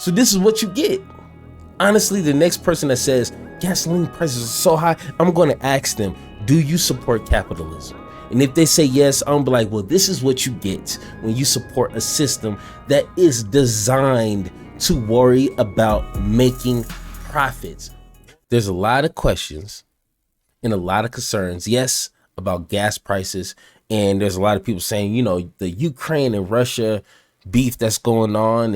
So this is what you get. Honestly, the next person that says gasoline prices are so high, I'm going to ask them, do you support capitalism? And if they say yes, I'm gonna be like, well, this is what you get when you support a system that is designed to worry about making profits. There's a lot of questions and a lot of concerns, yes, about gas prices. And there's a lot of people saying, the Ukraine and Russia beef that's going on,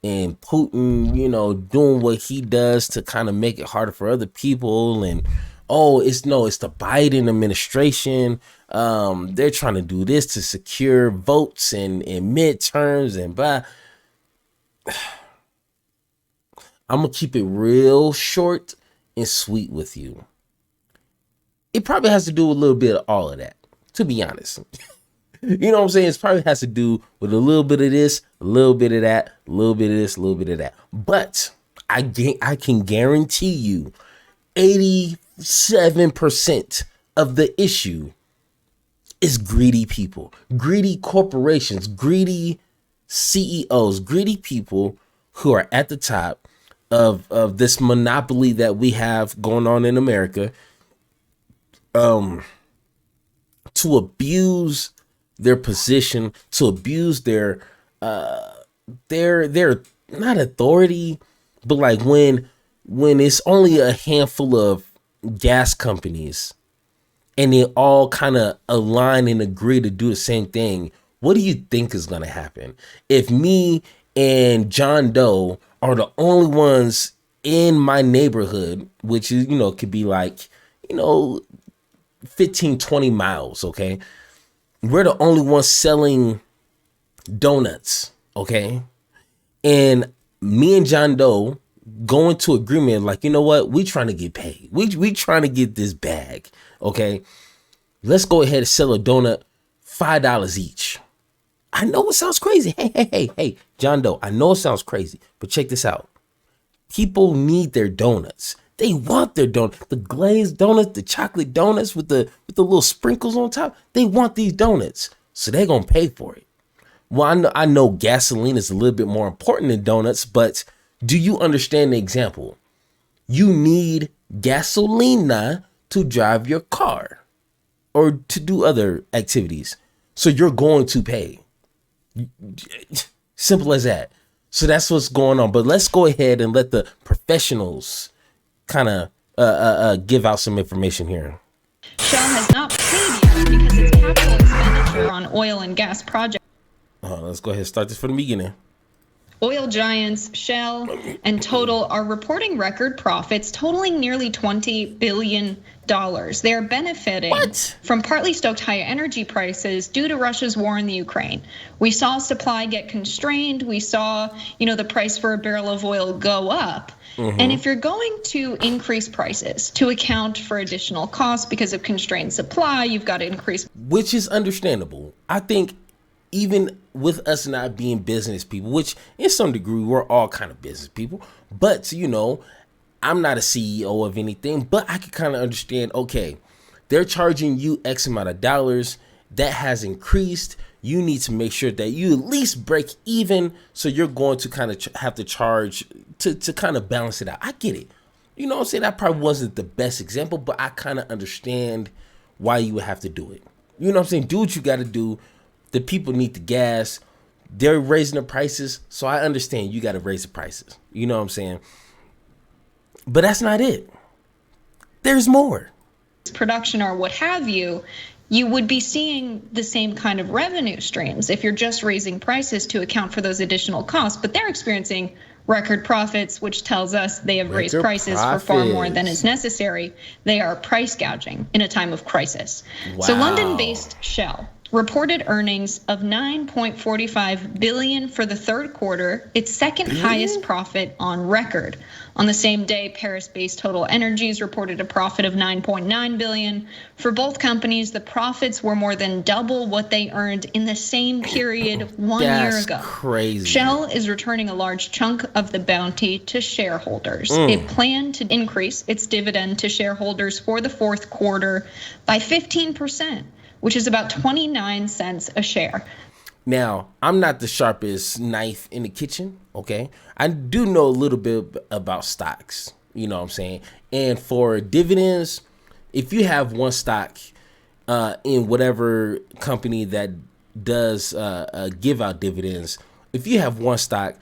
and Putin, doing what he does to kind of make it harder for other people. And it's the Biden administration. They're trying to do this to secure votes and midterms and blah. I'm gonna keep it real short and sweet with you. It probably has to do with a little bit of all of that, to be honest. You know what I'm saying? It probably has to do with a little bit of this, a little bit of that, a little bit of this, a little bit of that. But I can guarantee you 87% of the issue is greedy people, greedy corporations, greedy CEOs, greedy people who are at the top of this monopoly that we have going on in America, to abuse their position, to abuse their not authority, but like when it's only a handful of gas companies and they all kind of align and agree to do the same thing, what do you think is going to happen? If me and John Doe are the only ones in my neighborhood, which is, could be like, 15, 20 miles, okay? We're the only ones selling donuts, okay? And me and John Doe go into agreement, like, you know what? We trying to get paid. We trying to get this bag, okay? Let's go ahead and sell a donut $5 each. I know it sounds crazy. Hey, John Doe, I know it sounds crazy, but check this out. People need their donuts. They want their donut, the glazed donuts, the chocolate donuts with the little sprinkles on top. They want these donuts, so they're gonna pay for it. Well, I know gasoline is a little bit more important than donuts, but do you understand the example? You need gasoline to drive your car or to do other activities, so you're going to pay. Simple as that. So that's what's going on. But let's go ahead and let the professionals kind of give out some information here. Shell has not paid yet because its capital expenditure on oil and gas projects. Let's go ahead and start this from the beginning. Oil giants Shell and Total are reporting record profits totaling nearly $20 billion. They are benefiting from partly stoked higher energy prices due to Russia's war in the Ukraine. We saw supply get constrained. We saw, the price for a barrel of oil go up. Mm-hmm. And if you're going to increase prices to account for additional costs because of constrained supply, you've got to increase. Which is understandable. I think even with us not being business people, which in some degree we're all kind of business people, but I'm not a CEO of anything, but I can kind of understand, okay, they're charging you X amount of dollars, that has increased. You need to make sure that you at least break even. So you're going to kind of have to charge to kind of balance it out. I get it. You know what I'm saying? That probably wasn't the best example, but I kind of understand why you would have to do it. You know what I'm saying? Do what you got to do. The people need the gas. They're raising the prices. So I understand you got to raise the prices. You know what I'm saying? But that's not it. There's more. Production or what have you, you would be seeing the same kind of revenue streams if you're just raising prices to account for those additional costs. But they're experiencing record profits, which tells us they have raised prices for far more than is necessary. They are price gouging in a time of crisis. Wow. So London-based Shell reported earnings of $9.45 billion for the third quarter, its second highest profit on record. On the same day, Paris-based Total Energies reported a profit of $9.9 billion. For both companies, the profits were more than double what they earned in the same period one year ago. Crazy. Shell is returning a large chunk of the bounty to shareholders. It planned to increase its dividend to shareholders for the fourth quarter by 15%. Which is about 29 cents a share. Now, I'm not the sharpest knife in the kitchen, okay? I do know a little bit about stocks, you know what I'm saying? And for dividends, if you have one stock in whatever company that does give out dividends, if you have one stock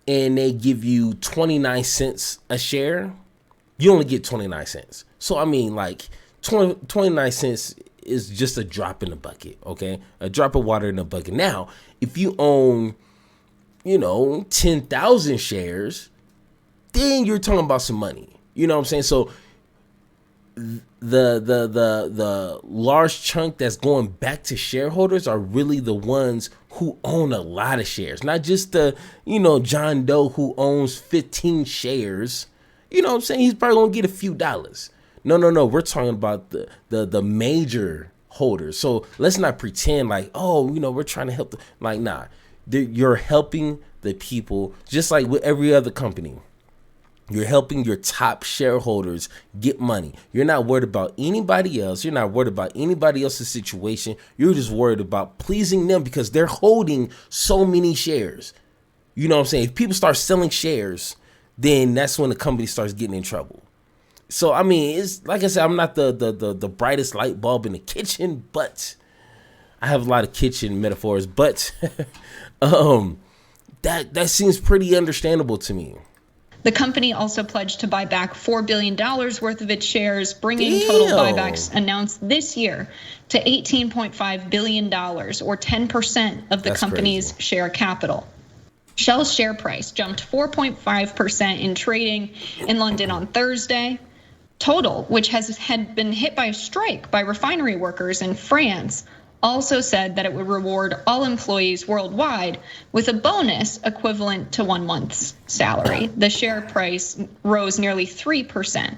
and they give you 29 cents a share, you only get 29 cents. So, I mean, like 29 cents is just a drop in the bucket, okay? A drop of water in the bucket. Now, if you own, 10,000 shares, then you're talking about some money. You know what I'm saying? So the large chunk that's going back to shareholders are really the ones who own a lot of shares, not just the, John Doe who owns 15 shares. You know what I'm saying? He's probably gonna get a few dollars. No. We're talking about the major holders. So let's not pretend like, we're trying to help. Nah, you're helping the people just like with every other company. You're helping your top shareholders get money. You're not worried about anybody else. You're not worried about anybody else's situation. You're just worried about pleasing them because they're holding so many shares. You know what I'm saying? If people start selling shares, then that's when the company starts getting in trouble. So, I mean, it's like I said, I'm not the brightest light bulb in the kitchen, but I have a lot of kitchen metaphors. But that seems pretty understandable to me. The company also pledged to buy back $4 billion worth of its shares, bringing total buybacks announced this year to $18.5 billion, or 10% of the company's share capital. Shell's share price jumped 4.5% in trading in London on Thursday. Total, which had been hit by a strike by refinery workers in France, also said that it would reward all employees worldwide with a bonus equivalent to 1 month's salary. The share price rose nearly 3%.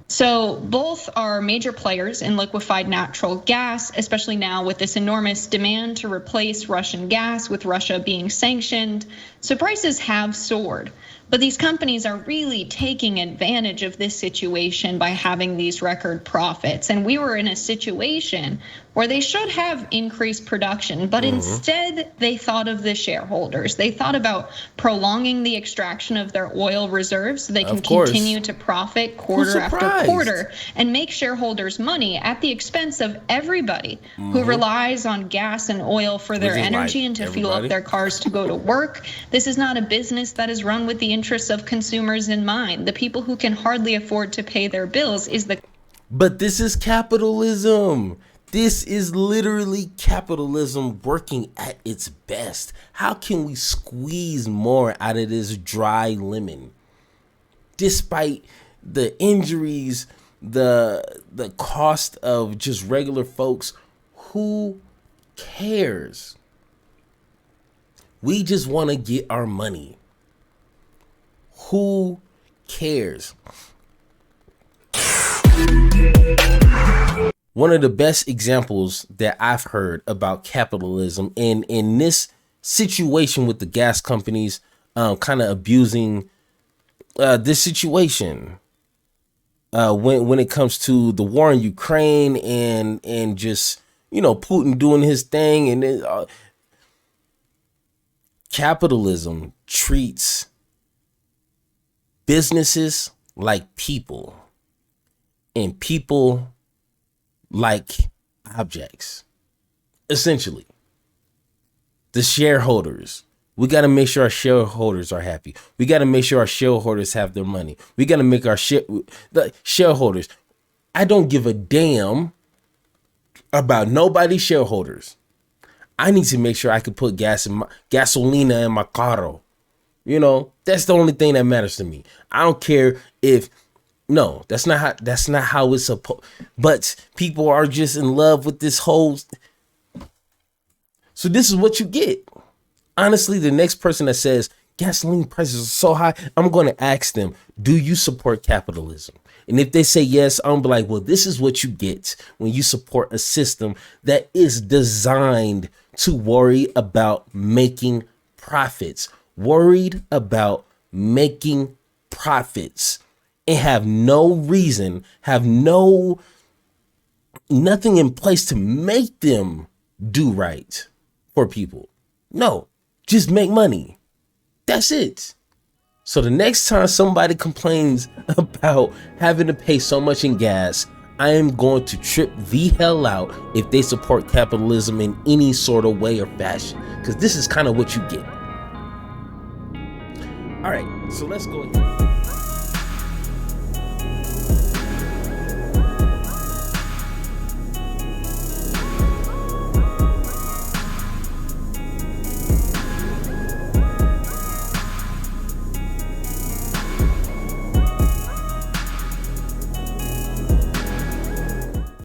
So both are major players in liquefied natural gas, especially now with this enormous demand to replace Russian gas, with Russia being sanctioned. So prices have soared. But these companies are really taking advantage of this situation by having these record profits. And we were in a situation where they should have increased production, but instead they thought of the shareholders. They thought about prolonging the extraction of their oil reserves so they can continue to profit quarter after quarter and make shareholders money at the expense of everybody who relies on gas and oil for their energy and to fuel up their cars to go to work. This is not a business that is run with the interests of consumers in mind. The people who can hardly afford to pay their bills is the. But this is capitalism. This is literally capitalism working at its best. How can we squeeze more out of this dry lemon? Despite the injuries, the cost of just regular folks, who cares? We just want to get our money. Who cares? One of the best examples that I've heard about capitalism in this situation with the gas companies kind of abusing this situation when it comes to the war in Ukraine and just, Putin doing his thing. And then, capitalism treats businesses like people and people like objects. Essentially, the shareholders, we got to make sure our shareholders are happy. We got to make sure our shareholders have their money. We got to make the shareholders. I don't give a damn about nobody's shareholders. I need to make sure I can put gasolina in my carro. That's the only thing that matters to me. I don't care if. No, that's not how it's supposed. But people are just in love with this whole. So this is what you get. Honestly, the next person that says gasoline prices are so high, I'm going to ask them, do you support capitalism? And if they say yes, I'm be like, well, this is what you get when you support a system that is designed to worry about making profits. Worried about making profits. And have no reason, nothing in place to make them do right for people. No, just make money. That's it. So the next time somebody complains about having to pay so much in gas, I am going to trip the hell out if they support capitalism in any sort of way or fashion, because this is kind of what you get. All right, so let's go ahead.